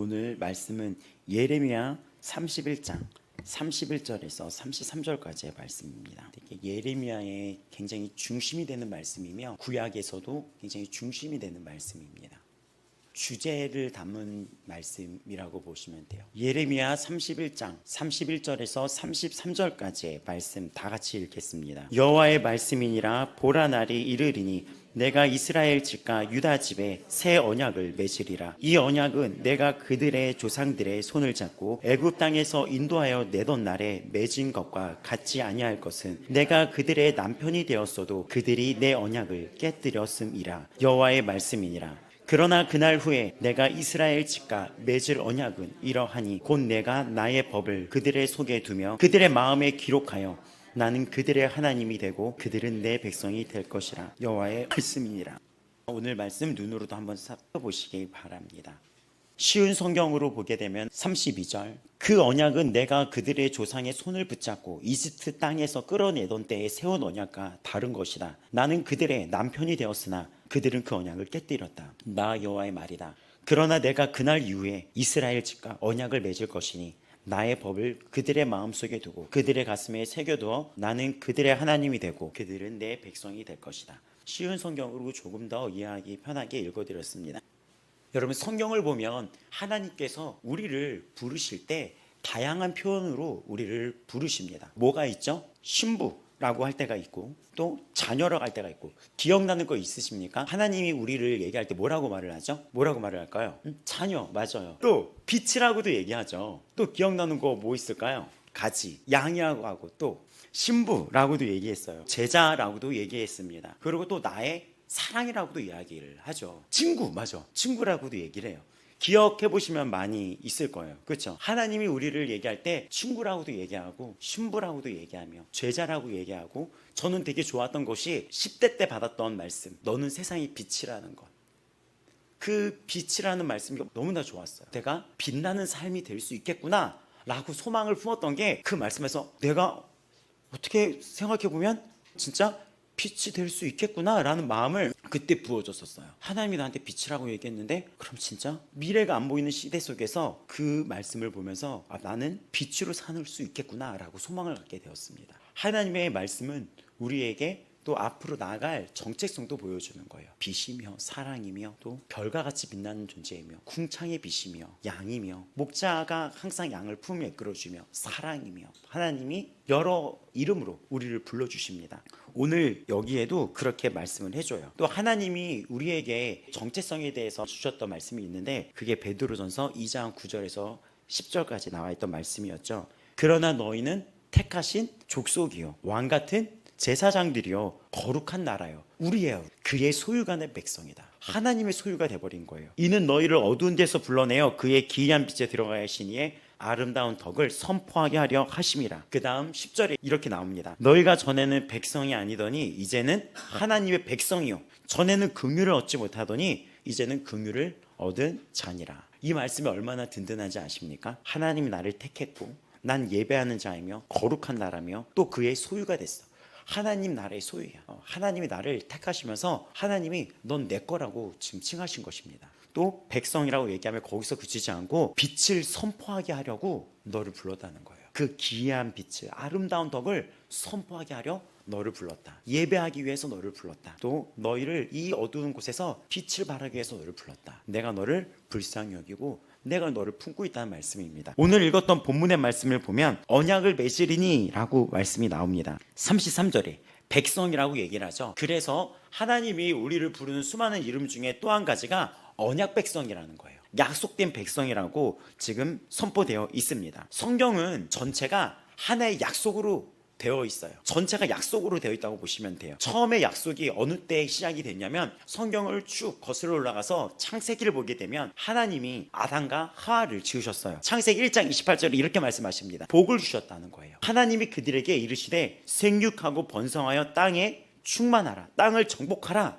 오늘 말씀은 예레미야 31장 31절에서 33절까지의 말씀입니다. 예레미야의 굉장히 중심이 되는 말씀이며 구약에서도 굉장히 중심이 되는 말씀입니다. 주제를 담은 말씀이라고 보시면 돼요. 예레미야 31장 31절에서 33절까지의 말씀 다 같이 읽겠습니다. 여호와의 말씀이니라. 보라, 날이 이르리니 내가 이스라엘 집과 유다 집에 새 언약을 맺으리라. 이 언약은 내가 그들의 조상들의 손을 잡고 애굽 땅에서 인도하여 내던 날에 맺은 것과 같지 아니할 것은 내가 그들의 남편이 되었어도 그들이 내 언약을 깨뜨렸음이라. 여호와의 말씀이니라. 그러나 그날 후에 내가 이스라엘 집과 맺을 언약은 이러하니 곧 내가 나의 법을 그들의 속에 두며 그들의 마음에 기록하여 나는 그들의 하나님이 되고 그들은 내 백성이 될 것이라. 여호와의 말씀이니라. 오늘 말씀 눈으로도 한번 살펴보시기 바랍니다. 쉬운 성경으로 보게 되면 32절, 그 언약은 내가 그들의 조상의 손을 붙잡고 이집트 땅에서 끌어내던 때에 세운 언약과 다른 것이다. 나는 그들의 남편이 되었으나 그들은 그 언약을 깨뜨렸다. 나 여호와의 말이다. 그러나 내가 그날 이후에 이스라엘 집과 언약을 맺을 것이니 나의 법을 그들의 마음속에 두고 그들의 가슴에 새겨두어 나는 그들의 하나님이 되고 그들은 내 백성이 될 것이다. 쉬운 성경으로 조금 더 이해하기 편하게 읽어드렸습니다. 여러분, 성경을 보면 하나님께서 우리를 부르실 때 다양한 표현으로 우리를 부르십니다. 뭐가 있죠? 신부라고 할 때가 있고 또 자녀라고 할 때가 있고. 기억나는 거 있으십니까? 하나님이 우리를 얘기할 때 뭐라고 말을 하죠? 뭐라고 말을 할까요? 자녀, 맞아요. 또 빛이라고도 얘기하죠. 또 기억나는 거 뭐 있을까요? 가지, 양이라고 하고 또 신부라고도 얘기했어요. 제자라고도 얘기했습니다. 그리고 또 나의 사랑이라고도 이야기를 하죠. 친구, 맞아. 친구라고도 얘기를 해요. 기억해 보시면 많이 있을 거예요. 그렇죠? 하나님이 우리를 얘기할 때 친구라고도 얘기하고 신부라고도 얘기하며 제자라고 얘기하고, 저는 되게 좋았던 것이 10대 때 받았던 말씀, 너는 세상의 빛이라는 것. 그 빛이라는 말씀이 너무나 좋았어요. 내가 빛나는 삶이 될 수 있겠구나 라고 소망을 품었던 게 그 말씀에서 내가 어떻게 생각해 보면 진짜 빛이 될 수 있겠구나 라는 마음을 그때 부어줬었어요. 하나님이 나한테 빛이라고 얘기했는데 그럼 진짜 미래가 안 보이는 시대 속에서 그 말씀을 보면서 나는 빛으로 살 수 있겠구나 라고 소망을 갖게 되었습니다. 하나님의 말씀은 우리에게 또 앞으로 나아갈 정체성도 보여주는 거예요. 빛이며 사랑이며 또 별과 같이 빛나는 존재이며 궁창의 빛이며 양이며 목자가 항상 양을 품에 이끌어주며 사랑이며, 하나님이 여러 이름으로 우리를 불러주십니다. 오늘 여기에도 그렇게 말씀을 해줘요. 또 하나님이 우리에게 정체성에 대해서 주셨던 말씀이 있는데 그게 베드로전서 2장 9절에서 10절까지 나와 있던 말씀이었죠. 그러나 너희는 택하신 족속이요 왕같은 제사장들이요 거룩한 나라요 우리예요 그의 소유가 된 백성이다. 하나님의 소유가 돼버린 거예요. 이는 너희를 어두운 데서 불러내어 그의 기이한 빛에 들어가야 하시니에 아름다운 덕을 선포하게 하려 하심이라. 그 다음 10절에 이렇게 나옵니다. 너희가 전에는 백성이 아니더니 이제는 하나님의 백성이요, 전에는 긍휼을 얻지 못하더니 이제는 긍휼을 얻은 자니라. 이 말씀이 얼마나 든든한지 아십니까? 하나님이 나를 택했고 난 예배하는 자이며 거룩한 나라며 또 그의 소유가 됐어. 하나님 나라의 소유야. 하나님이 나를 택하시면서 하나님이 넌 내 거라고 칭하신 것입니다. 또 백성이라고 얘기하면 거기서 그치지 않고 빛을 선포하게 하려고 너를 불렀다는 거예요. 그 기이한 빛을, 아름다운 덕을 선포하게 하려 너를 불렀다. 예배하기 위해서 너를 불렀다. 또 너희를 이 어두운 곳에서 빛을 발하기 위해서 너를 불렀다. 내가 너를 불쌍히 여기고 내가 너를 품고 있다는 말씀입니다. 오늘 읽었던 본문의 말씀을 보면 언약을 맺으리니 라고 말씀이 나옵니다. 33절에 백성이라고 얘기를 하죠. 그래서 하나님이 우리를 부르는 수많은 이름 중에 또 한 가지가 언약 백성이라는 거예요. 약속된 백성이라고 지금 선포되어 있습니다. 성경은 전체가 하나의 약속으로 되어 있어요. 전체가 약속으로 되어 있다고 보시면 돼요. 처음에 약속이 어느 때 시작이 됐냐면 성경을 쭉 거슬러 올라가서 창세기를 보게 되면 하나님이 아담과 하와를 지으셨어요. 창세기 1장 28절에 이렇게 말씀하십니다. 복을 주셨다는 거예요. 하나님이 그들에게 이르시되 생육하고 번성하여 땅에 충만하라, 땅을 정복하라,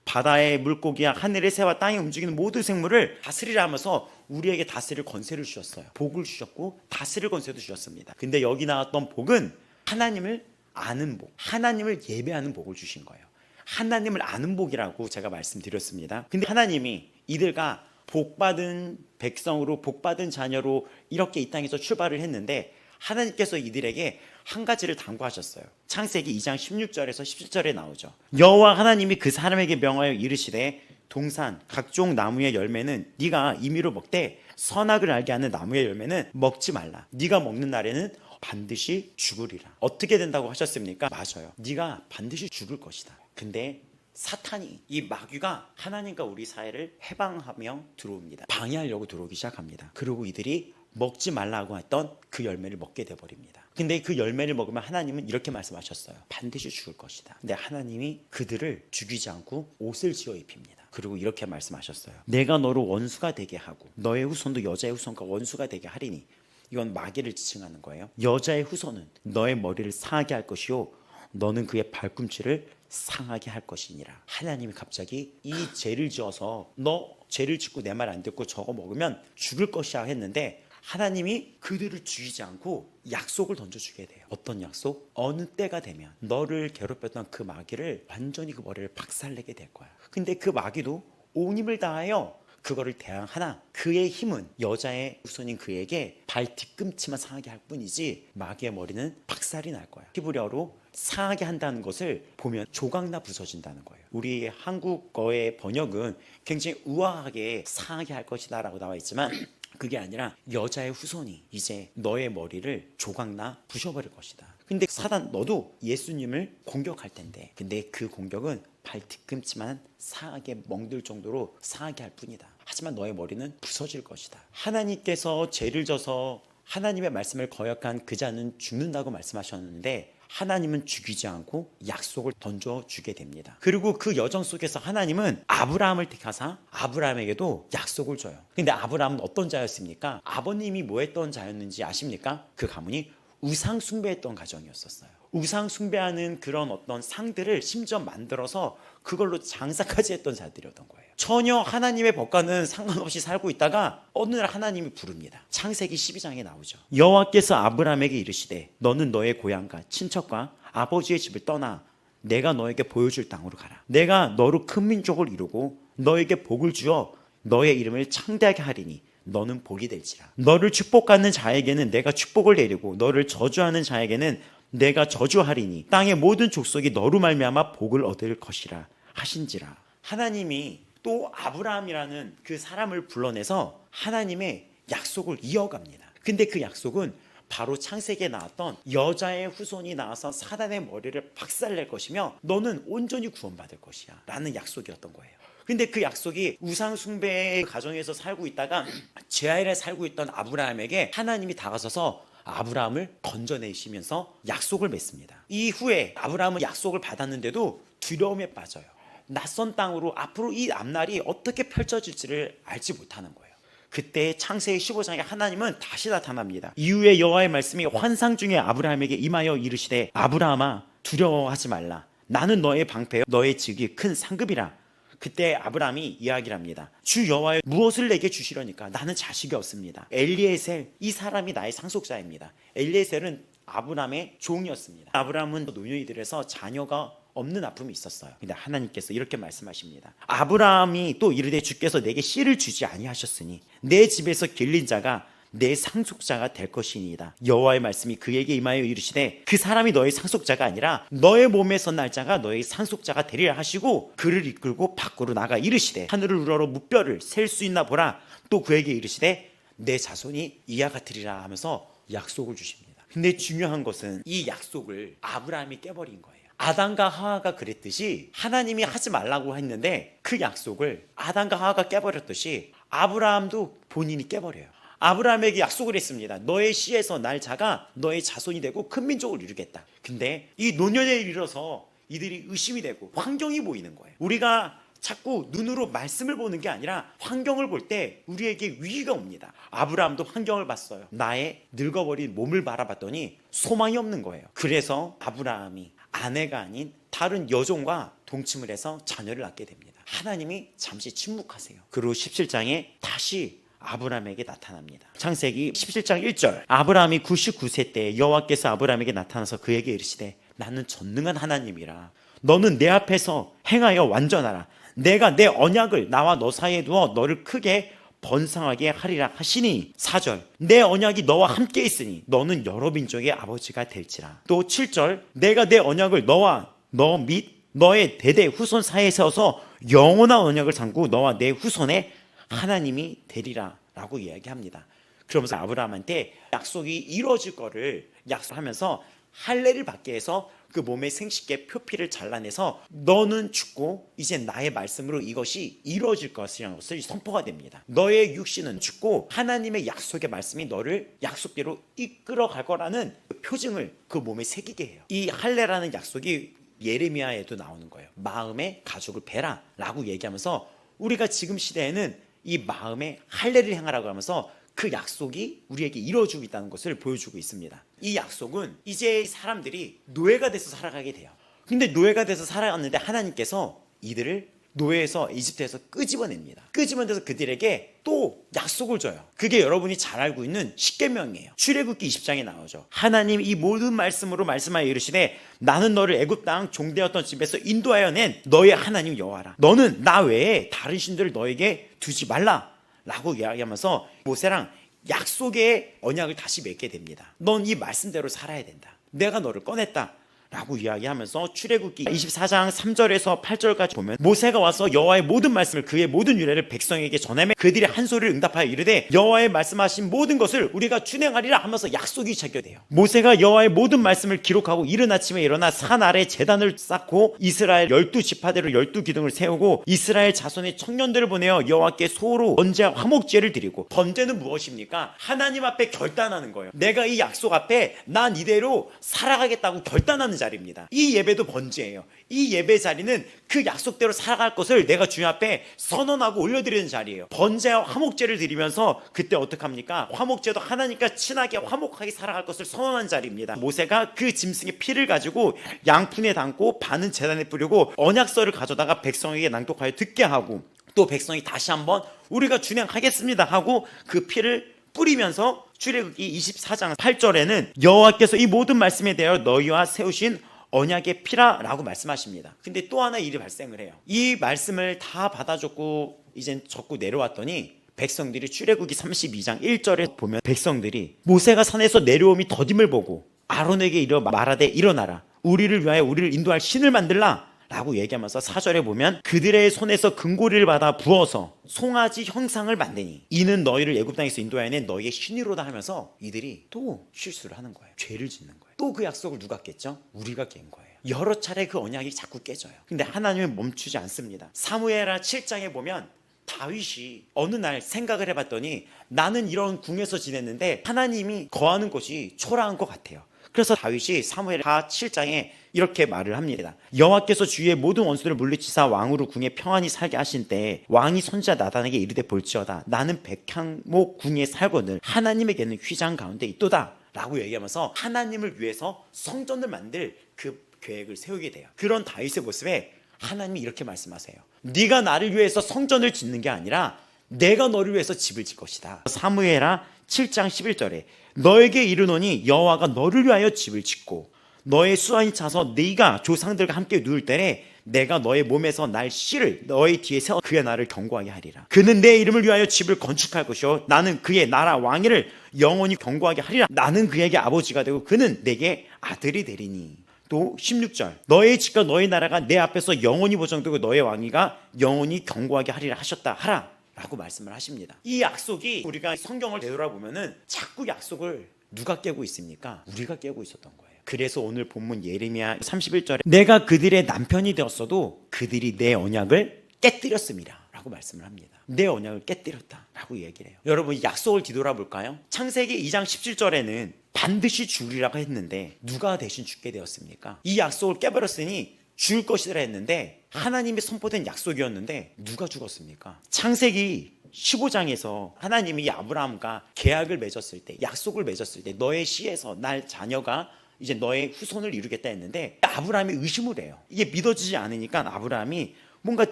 바다의 물고기와 하늘의 새와 땅에 움직이는 모든 생물을 다스리라 하면서 우리에게 다스릴 권세를 주셨어요. 복을 주셨고 다스릴 권세도 주셨습니다. 근데 여기 나왔던 복은 하나님을 아는 복, 하나님을 예배하는 복을 주신 거예요. 하나님을 아는 복이라고 제가 말씀드렸습니다. 근데 하나님이 이들과 복받은 백성으로 복받은 자녀로 이렇게 이 땅에서 출발을 했는데 하나님께서 이들에게 한 가지를 당부하셨어요. 창세기 2장 16절에서 17절에 나오죠. 여호와 하나님이 그 사람에게 명하여 이르시되 동산 각종 나무의 열매는 네가 임의로 먹되 선악을 알게 하는 나무의 열매는 먹지 말라. 네가 먹는 날에는 반드시 죽으리라. 어떻게 된다고 하셨습니까? 맞아요. 네가 반드시 죽을 것이다. 근데 사탄이, 이 마귀가 하나님과 우리 사이를 해방하며 들어옵니다. 방해하려고 들어오기 시작합니다. 그리고 이들이 먹지 말라고 했던 그 열매를 먹게 돼버립니다. 근데 그 열매를 먹으면 하나님은 이렇게 말씀하셨어요. 반드시 죽을 것이다. 근데 하나님이 그들을 죽이지 않고 옷을 지어 입힙니다. 그리고 이렇게 말씀하셨어요. 내가 너를 원수가 되게 하고 너의 후손도 여자의 후손과 원수가 되게 하리니. 이건 마귀를 지칭하는 거예요. 여자의 후손은 너의 머리를 상하게 할 것이요 너는 그의 발꿈치를 상하게 할 것이니라. 하나님이 갑자기 이 죄를 지어서 너 죄를 짓고 내 말 안 듣고 저거 먹으면 죽을 것이야 했는데 하나님이 그들을 죽이지 않고 약속을 던져주게 돼요. 어떤 약속? 어느 때가 되면 너를 괴롭혔던 그 마귀를 완전히 그 머리를 박살내게 될 거야. 근데 그 마귀도 온 힘을 다하여 그거를 대항하나 그의 힘은 여자의 후손인 그에게 발 뒤꿈치만 상하게 할 뿐이지 마귀의 머리는 박살이 날 거야. 히브리어로 상하게 한다는 것을 보면 조각나 부서진다는 거예요. 우리 한국어의 번역은 굉장히 우아하게 상하게 할 것이다 라고 나와 있지만 그게 아니라 여자의 후손이 이제 너의 머리를 조각나 부셔버릴 것이다. 근데 사단 너도 예수님을 공격할 텐데 근데 그 공격은 발 뒤꿈치만 상하게 멍들 정도로 상하게 할 뿐이다. 하지만 너의 머리는 부서질 것이다. 하나님께서 죄를 져서 하나님의 말씀을 거역한 그 자는 죽는다고 말씀하셨는데 하나님은 죽이지 않고 약속을 던져주게 됩니다. 그리고 그 여정 속에서 하나님은 아브라함을 택하사 아브라함에게도 약속을 줘요. 근데 아브라함은 어떤 자였습니까? 아버님이 뭐 했던 자였는지 아십니까? 그 가문이 우상 숭배했던 가정이었었어요. 우상 숭배하는 그런 어떤 상들을 심지어 만들어서 그걸로 장사까지 했던 자들이었던 거예요. 전혀 하나님의 법과는 상관없이 살고 있다가 어느 날 하나님이 부릅니다. 창세기 12장에 나오죠. 여호와께서 아브라함에게 이르시되 너는 너의 고향과 친척과 아버지의 집을 떠나 내가 너에게 보여줄 땅으로 가라. 내가 너로 큰 민족을 이루고 너에게 복을 주어 너의 이름을 창대하게 하리니 너는 복이 될지라. 너를 축복하는 자에게는 내가 축복을 내리고 너를 저주하는 자에게는 내가 저주하리니 땅의 모든 족속이 너로 말미암아 복을 얻을 것이라 하신지라. 하나님이 또 아브라함이라는 그 사람을 불러내서 하나님의 약속을 이어갑니다. 근데 그 약속은 바로 창세기에 나왔던 여자의 후손이 나와서 사단의 머리를 박살낼 것이며 너는 온전히 구원받을 것이야 라는 약속이었던 거예요. 근데 그 약속이 우상 숭배의 가정에서 살고 있다가 죄아래 살고 있던 아브라함에게 하나님이 다가서서 아브라함을 건져내시면서 약속을 맺습니다. 이후에 아브라함은 약속을 받았는데도 두려움에 빠져요. 낯선 땅으로 앞으로 이 앞날이 어떻게 펼쳐질지를 알지 못하는 거예요. 그때 창세기 15장에 하나님은 다시 나타납니다. 이후에 여호와의 말씀이 환상 중에 아브라함에게 임하여 이르시되 아브라함아 두려워하지 말라. 나는 너의 방패요 너의 직이 큰 상급이라. 그때 아브라함이 이야기를 합니다. 주 여호와여 무엇을 내게 주시려니까 나는 자식이 없습니다. 엘리에셀 이 사람이 나의 상속자입니다. 엘리에셀은 아브라함의 종이었습니다. 아브라함은 노년이 들어서 자녀가 없는 아픔이 있었어요. 근데 하나님께서 이렇게 말씀하십니다. 아브라함이 또 이르되 주께서 내게 씨를 주지 아니하셨으니 내 집에서 길린 자가 내 상속자가 될 것이니이다. 여호와의 말씀이 그에게 임하여 이르시되 그 사람이 너의 상속자가 아니라 너의 몸에서 날 자가 너의 상속자가 되리라 하시고 그를 이끌고 밖으로 나가 이르시되 하늘을 우러러 무뼈를 셀 수 있나 보라. 또 그에게 이르시되 내 자손이 이와 같으리라 하면서 약속을 주십니다. 근데 중요한 것은 이 약속을 아브라함이 깨버린 거예요. 아담과 하와가 그랬듯이 하나님이 하지 말라고 했는데 그 약속을 아담과 하와가 깨버렸듯이 아브라함도 본인이 깨버려요. 아브라함에게 약속을 했습니다. 너의 씨에서 날 자가 너의 자손이 되고 큰 민족을 이루겠다. 근데 이 노년에 이르러서 이들이 의심이 되고 환경이 보이는 거예요. 우리가 자꾸 눈으로 말씀을 보는 게 아니라 환경을 볼 때 우리에게 위기가 옵니다. 아브라함도 환경을 봤어요. 나의 늙어버린 몸을 바라봤더니 소망이 없는 거예요. 그래서 아브라함이 아내가 아닌 다른 여종과 동침을 해서 자녀를 낳게 됩니다. 하나님이 잠시 침묵하세요. 그리고 17장에 다시 아브라함에게 나타납니다. 창세기 17장 1절 아브라함이 99세 때 여호와께서 아브라함에게 나타나서 그에게 이르시되 나는 전능한 하나님이라. 너는 내 앞에서 행하여 완전하라. 내가 내 언약을 나와 너 사이에 두어 너를 크게 번성하게 하리라 하시니 4절 내 언약이 너와 함께 있으니 너는 여러 민족의 아버지가 될지라. 또 7절 내가 내 언약을 너와 너 및 너의 대대 후손 사이에 세워서 영원한 언약을 삼고 너와 내 후손의 하나님이 되리라 라고 이야기합니다. 그러면서 아브라함한테 약속이 이루어질 거를 약속하면서 할례를 받게 해서 그 몸의 생식계 표피를 잘라내서 너는 죽고 이제 나의 말씀으로 이것이 이루어질 것이라는 것을 선포가 됩니다. 너의 육신은 죽고 하나님의 약속의 말씀이 너를 약속대로 이끌어갈 거라는 표징을 그 몸에 새기게 해요. 이 할례라는 약속이 예레미야에도 나오는 거예요. 마음의 가족을 베라 라고 얘기하면서 우리가 지금 시대에는 이 마음의 할례를 행하라고 하면서 그 약속이 우리에게 이루어지고 있다는 것을 보여주고 있습니다. 이 약속은 이제 사람들이 노예가 돼서 살아가게 돼요. 근데 노예가 돼서 살아갔는데 하나님께서 이들을 노예에서 이집트에서 끄집어냅니다. 끄집어내서 그들에게 또 약속을 줘요. 그게 여러분이 잘 알고 있는 십계명이에요. 출애굽기 20장에 나오죠. 하나님 이 모든 말씀으로 말씀하여 이르시되 나는 너를 애굽 땅 종되었던 집에서 인도하여 낸 너의 하나님 여호와라. 너는 나 외에 다른 신들을 너에게 두지 말라 라고 이야기하면서 모세랑 약속의 언약을 다시 맺게 됩니다. 넌 이 말씀대로 살아야 된다. 내가 너를 꺼냈다 라고 이야기하면서 출애굽기 24장 3절에서 8절까지 보면 모세가 와서 여호와의 모든 말씀을 그의 모든 유래를 백성에게 전하며 그들이 한 소리를 응답하여 이르되 여호와의 말씀하신 모든 것을 우리가 준행하리라 하면서 약속이 체결돼요. 모세가 여호와의 모든 말씀을 기록하고 이른 아침에 일어나 산 아래 제단을 쌓고 이스라엘 12지파대로 12기둥을 세우고 이스라엘 자손의 청년들을 보내어 여호와께 소로 번제와 화목제를 드리고 번제는 무엇입니까? 하나님 앞에 결단하는 거예요. 내가 이 약속 앞에 난 이대로 살아가겠다고 결단하는 자리입니다. 이 예배도 번제예요. 이 예배 자리는 그 약속대로 살아갈 것을 내가 주님 앞에 선언하고 올려드리는 자리예요. 번제와 화목제를 드리면서 그때 어떡합니까? 화목제도 하나님과 친하게 화목하게 살아갈 것을 선언한 자리입니다. 모세가 그 짐승의 피를 가지고 양푼에 담고 반은 제단에 뿌리고 언약서를 가져다가 백성에게 낭독하여 듣게 하고 또 백성이 다시 한번 우리가 준행하겠습니다 하고 그 피를 뿌리면서 출애굽기 24장 8절에는 여호와께서 이 모든 말씀에 대하여 너희와 세우신 언약의 피라라고 말씀하십니다. 근데 또 하나 일이 발생을 해요. 이 말씀을 다 받아줬고 이젠 적고 내려왔더니 백성들이 출애굽기 32장 1절에 보면 백성들이 모세가 산에서 내려옴이 더딤을 보고 아론에게 이르러 말하되 일어나라 우리를 위하여 우리를 인도할 신을 만들라 라고 얘기하면서 4절에 보면 그들의 손에서 금고리를 받아 부어서 송아지 형상을 만드니 이는 너희를 애굽 땅에서 인도하여 낸 너희의 신이로다 하면서 이들이 또 실수를 하는 거예요. 죄를 짓는 거예요. 또 그 약속을 누가 깼죠? 우리가 깬 거예요. 여러 차례 그 언약이 자꾸 깨져요. 근데 하나님은 멈추지 않습니다. 사무엘하 7장에 보면 다윗이 어느 날 생각을 해봤더니 나는 이런 궁에서 지냈는데 하나님이 거하는 곳이 초라한 것 같아요. 그래서 다윗이 사무엘하 7장에 이렇게 말을 합니다. 여호와께서 주위의 모든 원수를 물리치사 왕으로 궁에 평안히 살게 하신 때에 왕이 선지자 나단에게 이르되 볼지어다 나는 백향목 궁에 살거늘 하나님에게는 휘장 가운데 있도다 라고 얘기하면서 하나님을 위해서 성전을 만들 그 계획을 세우게 돼요. 그런 다윗의 모습에 하나님이 이렇게 말씀하세요. 네가 나를 위해서 성전을 짓는 게 아니라 내가 너를 위해서 집을 짓 것이다. 사무엘하 7장 11절에 너에게 이르노니 여호와가 너를 위하여 집을 짓고 너의 수완이 차서 네가 조상들과 함께 누울 때에 내가 너의 몸에서 날 씨를 너의 뒤에 세워 그의 나를 경고하게 하리라. 그는 내 이름을 위하여 집을 건축할 것이요 나는 그의 나라 왕위를 영원히 경고하게 하리라. 나는 그에게 아버지가 되고 그는 내게 아들이 되리니. 또 16절 너의 집과 너의 나라가 내 앞에서 영원히 보장되고 너의 왕위가 영원히 경고하게 하리라 하셨다 하라 라고 말씀을 하십니다. 이 약속이 우리가 성경을 되돌아보면은 자꾸 약속을 누가 깨고 있습니까? 우리가 깨고 있었던 거예요. 그래서 오늘 본문 예레미야 31절에 내가 그들의 남편이 되었어도 그들이 내 언약을 깨뜨렸습니다 라고 말씀을 합니다. 내 언약을 깨뜨렸다 라고 얘기를 해요. 여러분 이 약속을 뒤돌아볼까요? 창세기 2장 17절에는 반드시 죽으리라고 했는데 누가 대신 죽게 되었습니까? 이 약속을 깨버렸으니 죽을 것이라 했는데 하나님의 선포된 약속이었는데 누가 죽었습니까? 창세기 15장에서 하나님이 아브라함과 계약을 맺었을 때 약속을 맺었을 때 너의 씨에서 날 자녀가 이제 너의 후손을 이루겠다 했는데 아브라함이 의심을 해요. 이게 믿어지지 않으니까 아브라함이 뭔가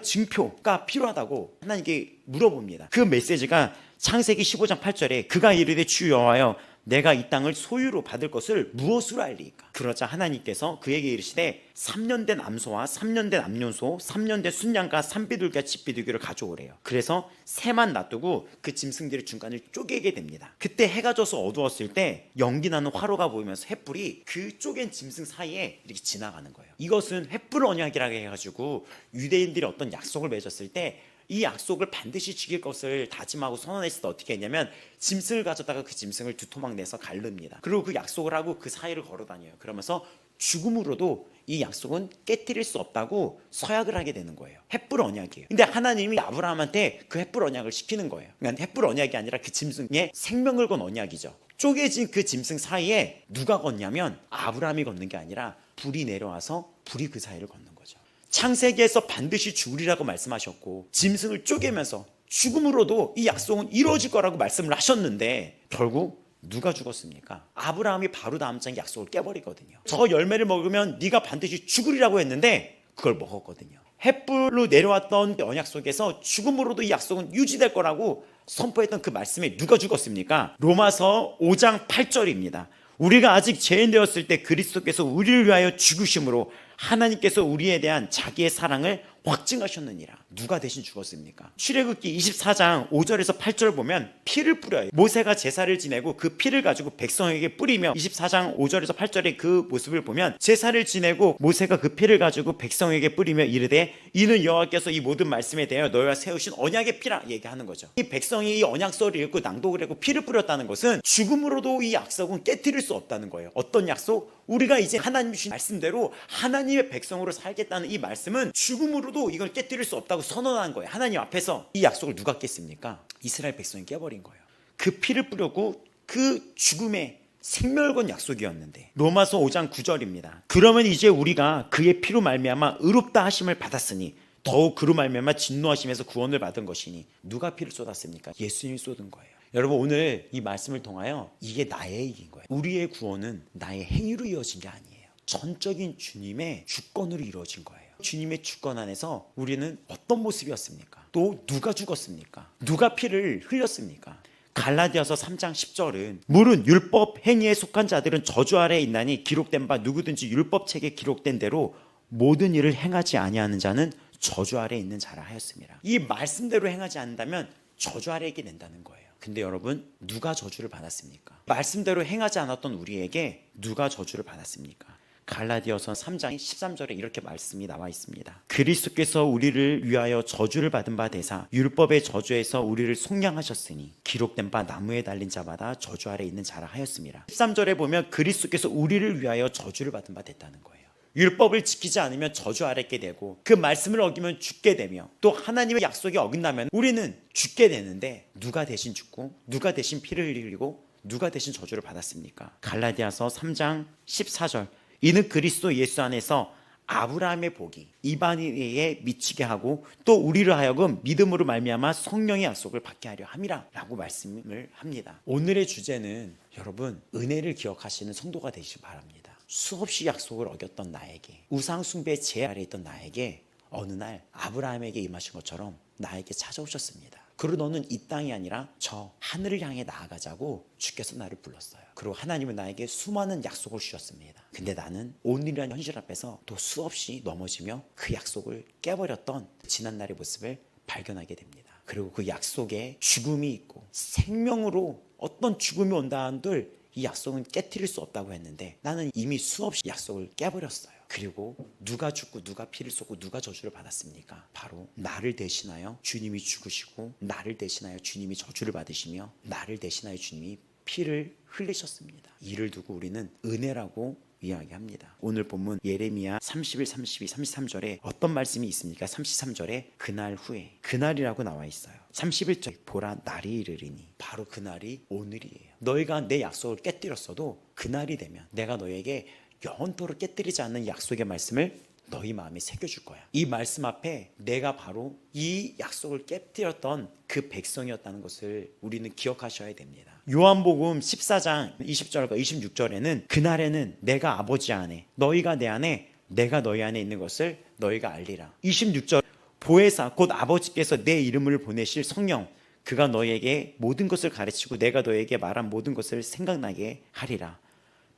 증표가 필요하다고 하나님께 물어봅니다. 그 메시지가 창세기 15장 8절에 그가 이르되 주 여호와여 내가 이 땅을 소유로 받을 것을 무엇으로 알리까? 그러자 하나님께서 그에게 이르시되 3년 된 암소와 3년 된 암염소 3년 된 순양과 산비둘기와 집비둘기를 가져오래요. 그래서 새만 놔두고 그 짐승들의 중간을 쪼개게 됩니다. 그때 해가 져서 어두웠을 때 연기 나는 화로가 보이면서 횃불이 그 쪼갠 짐승 사이에 이렇게 지나가는 거예요. 이것은 횃불 언약이라고 해가지고 유대인들이 어떤 약속을 맺었을 때 이 약속을 반드시 지킬 것을 다짐하고 선언했을 때 어떻게 했냐면 짐승을 가져다가 그 짐승을 두 토막 내서 가릅니다. 그리고 그 약속을 하고 그 사이를 걸어 다녀요. 그러면서 죽음으로도 이 약속은 깨트릴 수 없다고 서약을 하게 되는 거예요. 횃불 언약이에요. 근데 하나님이 아브라함한테 그 횃불 언약을 시키는 거예요. 그러니까 횃불 언약이 아니라 그 짐승에 생명을 건 언약이죠. 쪼개진 그 짐승 사이에 누가 걷냐면 아브라함이 걷는 게 아니라 불이 내려와서 불이 그 사이를 걷는 거죠. 창세기에서 반드시 죽으리라고 말씀하셨고 짐승을 쪼개면서 죽음으로도 이 약속은 이루어질 거라고 말씀을 하셨는데 결국 누가 죽었습니까? 아브라함이 바로 다음 장에 약속을 깨버리거든요. 저 열매를 먹으면 네가 반드시 죽으리라고 했는데 그걸 먹었거든요. 횃불로 내려왔던 언약 속에서 죽음으로도 이 약속은 유지될 거라고 선포했던 그 말씀에 누가 죽었습니까? 로마서 5장 8절입니다. 우리가 아직 죄인 되었을 때 그리스도께서 우리를 위하여 죽으심으로 하나님께서 우리에 대한 자기의 사랑을 확증하셨느니라. 누가 대신 죽었습니까? 출애굽기 24장 5절에서 8절 보면 피를 뿌려요. 모세가 제사를 지내고 그 피를 가지고 백성에게 뿌리며 24장 5절에서 8절의 그 모습을 보면 제사를 지내고 모세가 그 피를 가지고 백성에게 뿌리며 이르되 이는 여호와께서 이 모든 말씀에 대하여 너희와 세우신 언약의 피라 얘기하는 거죠. 이 백성이 이 언약서를 읽고 낭독을 하고 피를 뿌렸다는 것은 죽음으로도 이 약속은 깨트릴 수 없다는 거예요. 어떤 약속? 우리가 이제 하나님 주신 말씀대로 하나님의 백성으로 살겠다는 이 말씀은 죽음으로도 이걸 깨뜨릴 수 없다고 선언한 거예요. 하나님 앞에서. 이 약속을 누가 깼습니까? 이스라엘 백성이 깨버린 거예요. 그 피를 뿌렸고 그 죽음의 생명을 건 약속이었는데 로마서 5장 9절입니다. 그러면 이제 우리가 그의 피로 말미암아 의롭다 하심을 받았으니 더욱 그로 말미암아 진노하심에서 구원을 받은 것이니 누가 피를 쏟았습니까? 예수님이 쏟은 거예요. 여러분 오늘 이 말씀을 통하여 이게 나의 일인 거예요. 우리의 구원은 나의 행위로 이루어진 게 아니에요. 전적인 주님의 주권으로 이루어진 거예요. 주님의 주권 안에서 우리는 어떤 모습이었습니까? 또 누가 죽었습니까? 누가 피를 흘렸습니까? 갈라디아서 3장 10절은 물은 율법 행위에 속한 자들은 저주 아래에 있나니 기록된 바 누구든지 율법책에 기록된 대로 모든 일을 행하지 아니하는 자는 저주 아래에 있는 자라 하였습니다. 이 말씀대로 행하지 않는다면 저주 아래에 있게 된다는 거예요. 근데 여러분 누가 저주를 받았습니까? 말씀대로 행하지 않았던 우리에게 누가 저주를 받았습니까? 갈라디아서 3장 13절에 이렇게 말씀이 나와 있습니다. 그리스도께서 우리를 위하여 저주를 받은 바 되사 율법의 저주에서 우리를 속량하셨으니 기록된 바 나무에 달린 자마다 저주 아래 있는 자라 하였습니다. 13절에 보면 그리스도께서 우리를 위하여 저주를 받은 바 됐다는 거예요. 율법을 지키지 않으면 저주 아래 있게 되고 그 말씀을 어기면 죽게 되며 또 하나님의 약속에 어긋나면 우리는 죽게 되는데 누가 대신 죽고 누가 대신 피를 흘리고 누가 대신 저주를 받았습니까? 갈라디아서 3장 14절 이는 그리스도 예수 안에서 아브라함의 복이 이방인에게 미치게 하고 또 우리를 하여금 믿음으로 말미암아 성령의 약속을 받게 하려 함이라 라고 말씀을 합니다. 오늘의 주제는 여러분 은혜를 기억하시는 성도가 되시기 바랍니다. 수없이 약속을 어겼던 나에게 우상 숭배의 제 아래 있던 나에게 어느 날 아브라함에게 임하신 것처럼 나에게 찾아오셨습니다. 그리고 너는 이 땅이 아니라 저 하늘을 향해 나아가자고 주께서 나를 불렀어요. 그리고 하나님은 나에게 수많은 약속을 주셨습니다. 근데 나는 오늘이라는 현실 앞에서 또 수없이 넘어지며 그 약속을 깨버렸던 지난날의 모습을 발견하게 됩니다. 그리고 그 약속에 죽음이 있고 생명으로 어떤 죽음이 온다 한들 이 약속은 깨트릴 수 없다고 했는데 나는 이미 수없이 약속을 깨버렸어요. 그리고 누가 죽고 누가 피를 쏟고 누가 저주를 받았습니까? 바로 나를 대신하여 주님이 죽으시고 나를 대신하여 주님이 저주를 받으시며 나를 대신하여 주님이 피를 흘리셨습니다. 이를 두고 우리는 은혜라고 이야기합니다. 오늘 본문 예레미야 31, 32, 33절에 어떤 말씀이 있습니까? 33절에 그날 후에 그날이라고 나와 있어요. 31절 보라 날이 이르리니 바로 그날이 오늘이에요. 너희가 내 약속을 깨뜨렸어도 그날이 되면 내가 너희에게 영원토록 깨뜨리지 않는 약속의 말씀을 너희 마음에 새겨줄 거야. 이 말씀 앞에 내가 바로 이 약속을 깨뜨렸던 그 백성이었다는 것을 우리는 기억하셔야 됩니다. 요한복음 14장 20절과 26절에는 그날에는 내가 아버지 안에 너희가 내 안에 내가 너희 안에 있는 것을 너희가 알리라. 26절 보혜사 곧 아버지께서 내 이름을 보내실 성령 그가 너에게 모든 것을 가르치고 내가 너에게 말한 모든 것을 생각나게 하리라.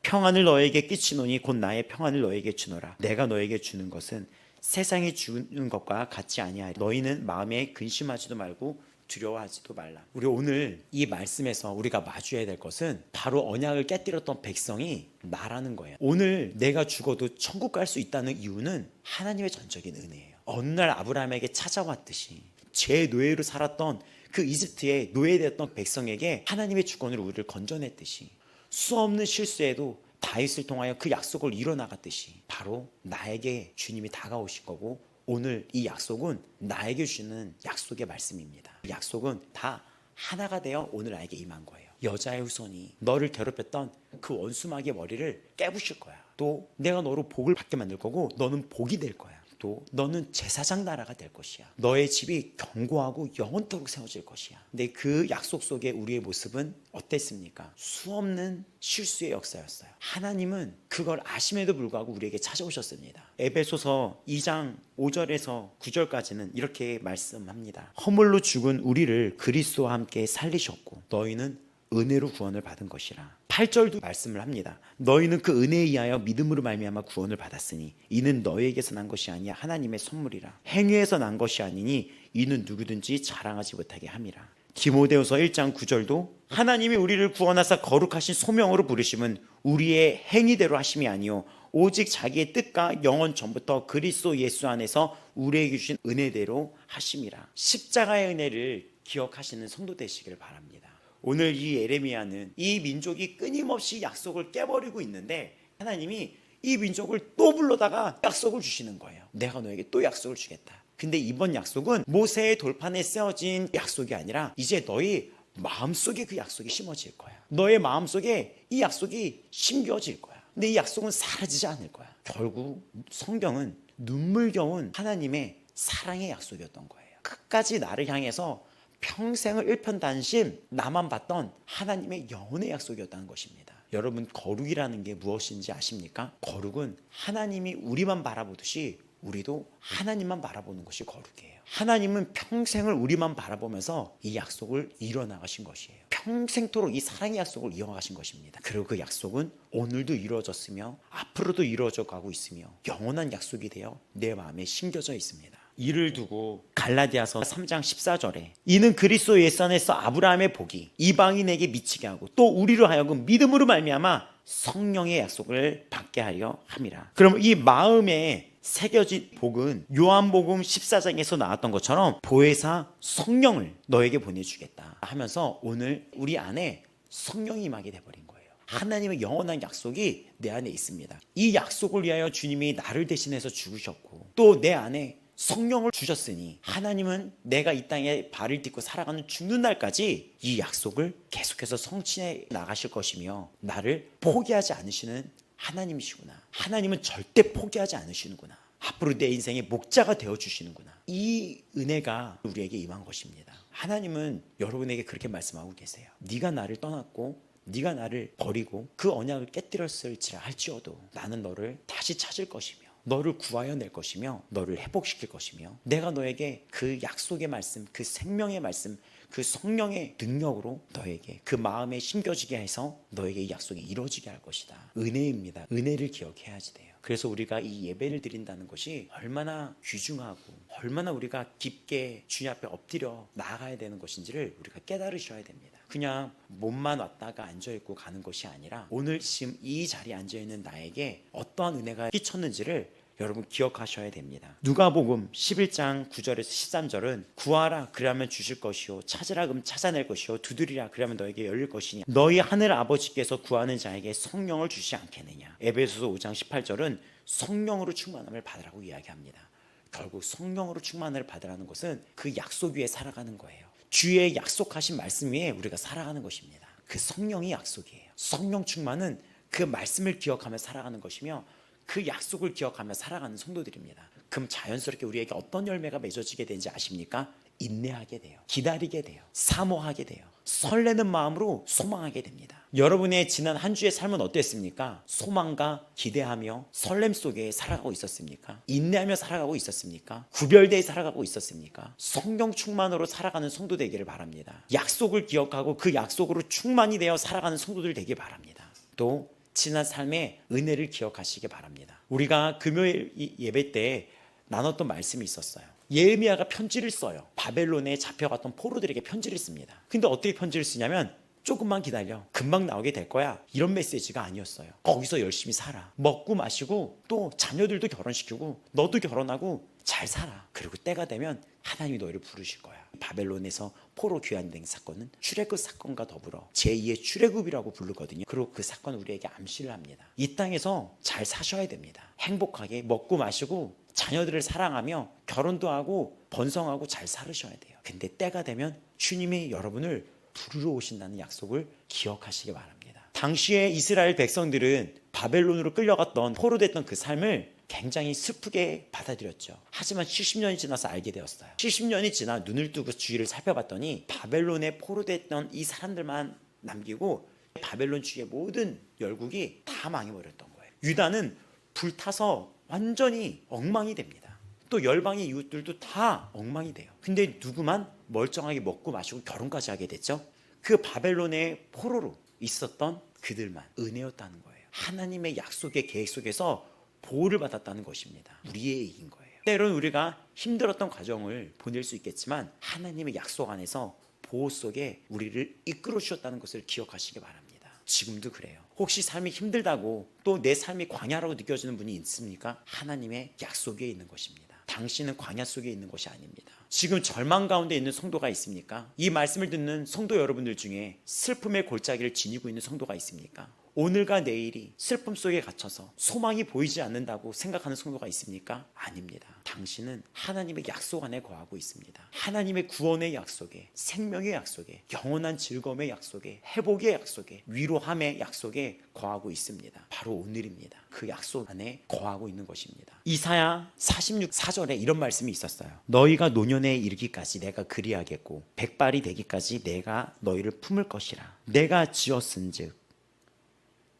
평안을 너에게 끼치노니 곧 나의 평안을 너에게 주노라. 내가 너에게 주는 것은 세상이 주는 것과 같지 아니하리. 너희는 마음에 근심하지도 말고 두려워하지도 말라. 우리 오늘 이 말씀에서 우리가 마주해야 될 것은 바로 언약을 깨뜨렸던 백성이 나라는 거예요. 오늘 내가 죽어도 천국 갈 수 있다는 이유는 하나님의 전적인 은혜예요. 어느 날 아브라함에게 찾아왔듯이 죄 노예로 살았던 그 이집트에 노예되었던 백성에게 하나님의 주권으로 우리를 건져냈듯이 수없는 실수에도 다윗을 통하여 그 약속을 이뤄나갔듯이 바로 나에게 주님이 다가오신 거고, 오늘 이 약속은 나에게 주는 약속의 말씀입니다. 이 약속은 다 하나가 되어 오늘 나에게 임한 거예요. 여자의 후손이 너를 괴롭혔던 그 원수마귀의 머리를 깨부실 거야. 또 내가 너로 복을 받게 만들 거고 너는 복이 될 거야. 또 너는 제사장 나라가 될 것이야. 너의 집이 견고하고 영원토록 세워질 것이야. 근데 그 약속 속에 우리의 모습은 어땠습니까? 수없는 실수의 역사였어요. 하나님은 그걸 아심에도 불구하고 우리에게 찾아오셨습니다. 에베소서 2장 5절에서 9절까지는 이렇게 말씀합니다. 허물로 죽은 우리를 그리스도와 함께 살리셨고 너희는 은혜로 구원을 받은 것이라. 8절도 말씀을 합니다. 너희는 그 은혜에 의하여 믿음으로 말미암아 구원을 받았으니 이는 너희에게서 난 것이 아니야 하나님의 선물이라. 행위에서 난 것이 아니니 이는 누구든지 자랑하지 못하게 함이라. 디모데후서 1장 9절도 하나님이 우리를 구원하사 거룩하신 소명으로 부르심은 우리의 행위대로 하심이 아니요 오직 자기의 뜻과 영원 전부터 그리스도 예수 안에서 우리에게 주신 은혜대로 하심이라. 십자가의 은혜를 기억하시는 성도 되시기를 바랍니다. 오늘 이 예레미야는 이 민족이 끊임없이 약속을 깨버리고 있는데 하나님이 이 민족을 또 불러다가 약속을 주시는 거예요. 내가 너에게 또 약속을 주겠다. 근데 이번 약속은 모세의 돌판에 세워진 약속이 아니라 이제 너희 마음속에 그 약속이 심어질 거야. 너의 마음속에 이 약속이 심겨질 거야. 근데 이 약속은 사라지지 않을 거야. 결국 성경은 눈물겨운 하나님의 사랑의 약속이었던 거예요. 끝까지 나를 향해서 평생을 일편단심 나만 봤던 하나님의 영혼의 약속이었다는 것입니다. 여러분, 거룩이라는 게 무엇인지 아십니까? 거룩은 하나님이 우리만 바라보듯이 우리도 하나님만 바라보는 것이 거룩이에요. 하나님은 평생을 우리만 바라보면서 이 약속을 이뤄나가신 것이에요. 평생토록 이 사랑의 약속을 이어가신 것입니다. 그리고 그 약속은 오늘도 이루어졌으며 앞으로도 이루어져 가고 있으며 영원한 약속이 되어 내 마음에 심겨져 있습니다. 이를 두고 갈라디아서 3장 14절에 이는 그리스도 예수 안에서 아브라함의 복이 이방인에게 미치게 하고 또 우리로 하여금 믿음으로 말미암아 성령의 약속을 받게 하려 함이라. 그럼 이 마음에 새겨진 복은 요한복음 14장에서 나왔던 것처럼 보혜사 성령을 너에게 보내주겠다 하면서 오늘 우리 안에 성령이 임하게 돼버린 거예요. 하나님의 영원한 약속이 내 안에 있습니다. 이 약속을 위하여 주님이 나를 대신해서 죽으셨고 또 내 안에 성령을 주셨으니 하나님은 내가 이 땅에 발을 딛고 살아가는 죽는 날까지 이 약속을 계속해서 성취해 나가실 것이며 나를 포기하지 않으시는 하나님이시구나. 하나님은 절대 포기하지 않으시는구나. 앞으로 내 인생의 목자가 되어주시는구나. 이 은혜가 우리에게 임한 것입니다. 하나님은 여러분에게 그렇게 말씀하고 계세요. 네가 나를 떠났고 네가 나를 버리고 그 언약을 깨뜨렸을지라 할지어도 나는 너를 다시 찾을 것이며 너를 구하여 낼 것이며 너를 회복시킬 것이며 내가 너에게 그 약속의 말씀, 그 생명의 말씀, 그 성령의 능력으로 너에게 그 마음에 심겨지게 해서 너에게 이 약속이 이루어지게 할 것이다. 은혜입니다. 은혜를 기억해야지 돼요. 그래서 우리가 이 예배를 드린다는 것이 얼마나 귀중하고 얼마나 우리가 깊게 주님 앞에 엎드려 나아가야 되는 것인지를 우리가 깨달으셔야 됩니다. 그냥 몸만 왔다가 앉아있고 가는 것이 아니라 오늘 지금 이 자리에 앉아있는 나에게 어떠한 은혜가 끼쳤는지를 여러분 기억하셔야 됩니다. 누가복음 11장 9절에서 13절은 구하라 그러면 주실 것이요 찾으라 그럼 찾아낼 것이요 두드리라 그러면 너에게 열릴 것이니 너희 하늘 아버지께서 구하는 자에게 성령을 주시지 않겠느냐. 에베소서 5장 18절은 성령으로 충만함을 받으라고 이야기합니다. 결국 성령으로 충만을 받으라는 것은 그 약속 위에 살아가는 거예요. 주의 약속하신 말씀 위에 우리가 살아가는 것입니다. 그 성령이 약속이에요. 성령 충만은 그 말씀을 기억하며 살아가는 것이며 그 약속을 기억하며 살아가는 성도들입니다. 그럼 자연스럽게 우리에게 어떤 열매가 맺어지게 되는지 아십니까? 인내하게 돼요. 기다리게 돼요. 사모하게 돼요. 설레는 마음으로 소망하게 됩니다. 여러분의 지난 한 주의 삶은 어땠습니까? 소망과 기대하며 설렘 속에 살아가고 있었습니까? 인내하며 살아가고 있었습니까? 구별되어 살아가고 있었습니까? 성령 충만으로 살아가는 성도 되기를 바랍니다. 약속을 기억하고 그 약속으로 충만이 되어 살아가는 성도들 되길 바랍니다. 또 지난 삶의 은혜를 기억하시기 바랍니다. 우리가 금요일 예배 때 나눴던 말씀이 있었어요. 예레미야가 편지를 써요. 바벨론에 잡혀갔던 포로들에게 편지를 씁니다. 근데 어떻게 편지를 쓰냐면 조금만 기다려, 금방 나오게 될 거야, 이런 메시지가 아니었어요. 거기서 열심히 살아, 먹고 마시고 또 자녀들도 결혼시키고 너도 결혼하고 잘 살아. 그리고 때가 되면 하나님이 너희를 부르실 거야. 바벨론에서 포로 귀환된 사건은 출애굽 사건과 더불어 제2의 출애굽이라고 부르거든요. 그리고 그 사건은 우리에게 암시를 합니다. 이 땅에서 잘 사셔야 됩니다. 행복하게 먹고 마시고 자녀들을 사랑하며 결혼도 하고 번성하고 잘 살으셔야 돼요. 근데 때가 되면 주님이 여러분을 부르러 오신다는 약속을 기억하시기 바랍니다. 당시에 이스라엘 백성들은 바벨론으로 끌려갔던 포로됐던 그 삶을 굉장히 슬프게 받아들였죠. 하지만 70년이 지나서 알게 되었어요. 70년이 지나 눈을 뜨고 주위를 살펴봤더니 바벨론에 포로됐던 이 사람들만 남기고 바벨론 주위의 모든 열국이 다 망해버렸던 거예요. 유다는 불타서 완전히 엉망이 됩니다. 또 열방의 이웃들도 다 엉망이 돼요. 근데 누구만 멀쩡하게 먹고 마시고 결혼까지 하게 됐죠? 그 바벨론의 포로로 있었던 그들만 은혜였다는 거예요. 하나님의 약속의 계획 속에서 보호를 받았다는 것입니다. 우리의 이익인 거예요. 때로는 우리가 힘들었던 과정을 보낼 수 있겠지만 하나님의 약속 안에서 보호 속에 우리를 이끌어 주셨다는 것을 기억하시기 바랍니다. 지금도 그래요. 혹시 삶이 힘들다고 또 내 삶이 광야라고 느껴지는 분이 있습니까? 하나님의 약속에 있는 것입니다. 당신은 광야 속에 있는 것이 아닙니다. 지금 절망 가운데 있는 성도가 있습니까? 이 말씀을 듣는 성도 여러분들 중에 슬픔의 골짜기를 지니고 있는 성도가 있습니까? 오늘과 내일이 슬픔 속에 갇혀서 소망이 보이지 않는다고 생각하는 성도가 있습니까? 아닙니다. 당신은 하나님의 약속 안에 거하고 있습니다. 하나님의 구원의 약속에, 생명의 약속에, 영원한 즐거움의 약속에, 회복의 약속에, 위로함의 약속에 거하고 있습니다. 바로 오늘입니다. 그 약속 안에 거하고 있는 것입니다. 이사야 46 4절에 이런 말씀이 있었어요. 너희가 노년에 이르기까지 내가 그리하겠고 백발이 되기까지 내가 너희를 품을 것이라. 내가 지었은즉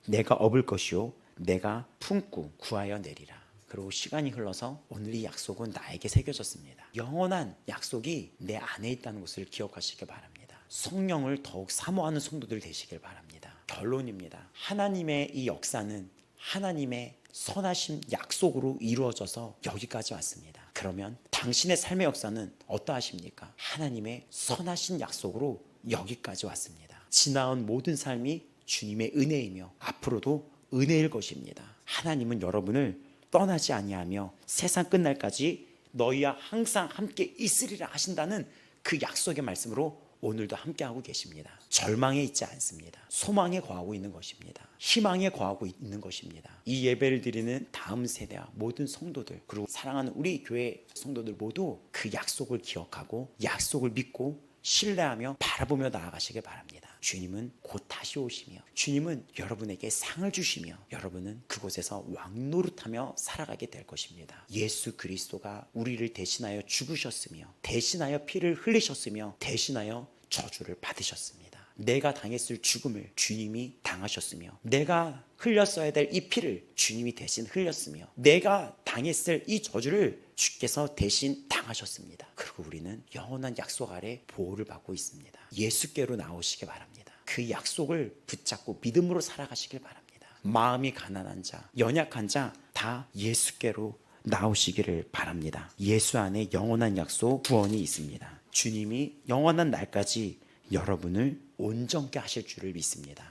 내가 업을 것이요 내가 품고 구하여 내리라. 그리고 시간이 흘러서 오늘 이 약속은 나에게 새겨졌습니다. 영원한 약속이 내 안에 있다는 것을 기억하시길 바랍니다. 성령을 더욱 사모하는 성도들 되시길 바랍니다. 결론입니다. 하나님의 이 역사는 하나님의 선하신 약속으로 이루어져서 여기까지 왔습니다. 그러면 당신의 삶의 역사는 어떠하십니까? 하나님의 선하신 약속으로 여기까지 왔습니다. 지나온 모든 삶이 주님의 은혜이며 앞으로도 은혜일 것입니다. 하나님은 여러분을 떠나지 아니하며 세상 끝날까지 너희와 항상 함께 있으리라 하신다는 그 약속의 말씀으로 오늘도 함께하고 계십니다. 절망에 있지 않습니다. 소망에 거하고 있는 것입니다. 희망에 거하고 있는 것입니다. 이 예배를 드리는 다음 세대와 모든 성도들 그리고 사랑하는 우리 교회 성도들 모두 그 약속을 기억하고 약속을 믿고 신뢰하며 바라보며 나아가시길 바랍니다. 주님은 곧 다시 오시며 주님은 여러분에게 상을 주시며 여러분은 그곳에서 왕노릇하며 살아가게 될 것입니다. 예수 그리스도가 우리를 대신하여 죽으셨으며 대신하여 피를 흘리셨으며 대신하여 저주를 받으셨습니다. 내가 당했을 죽음을 주님이 당하셨으며 내가 흘렸어야 될 이 피를 주님이 대신 흘렸으며 내가 당했을 이 저주를 주께서 대신 당하셨습니다. 그리고 우리는 영원한 약속 아래 보호를 받고 있습니다. 예수께로 나오시기 바랍니다. 그 약속을 붙잡고 믿음으로 살아가시길 바랍니다. 마음이 가난한 자, 연약한 자 다 예수께로 나오시기를 바랍니다. 예수 안에 영원한 약속 구원이 있습니다. 주님이 영원한 날까지 여러분을 온전케 하실 줄을 믿습니다.